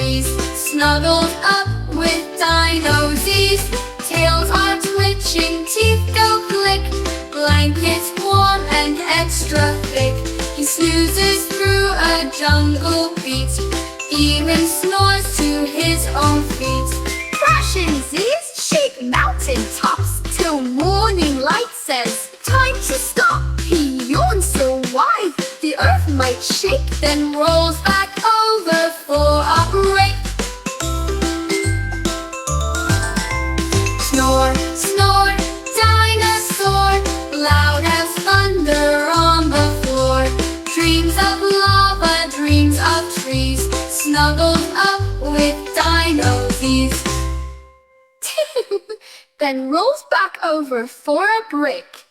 trees, snuggled up with dinosies. Tails are twitching, teeth go click, blankets warm and extra thick. He snoozes through a jungle beat, even snores to his own feet. Crashing Z's shake mountain tops till morning light says, time to stop. He yawns so wide the earth might shake, then rolls back over for a break. Snore, snore, dinosaur, loud as thunder on the floor. Dreams of lava, dreams of trees, snuggled up with dinosies. Then rolls back over for a break.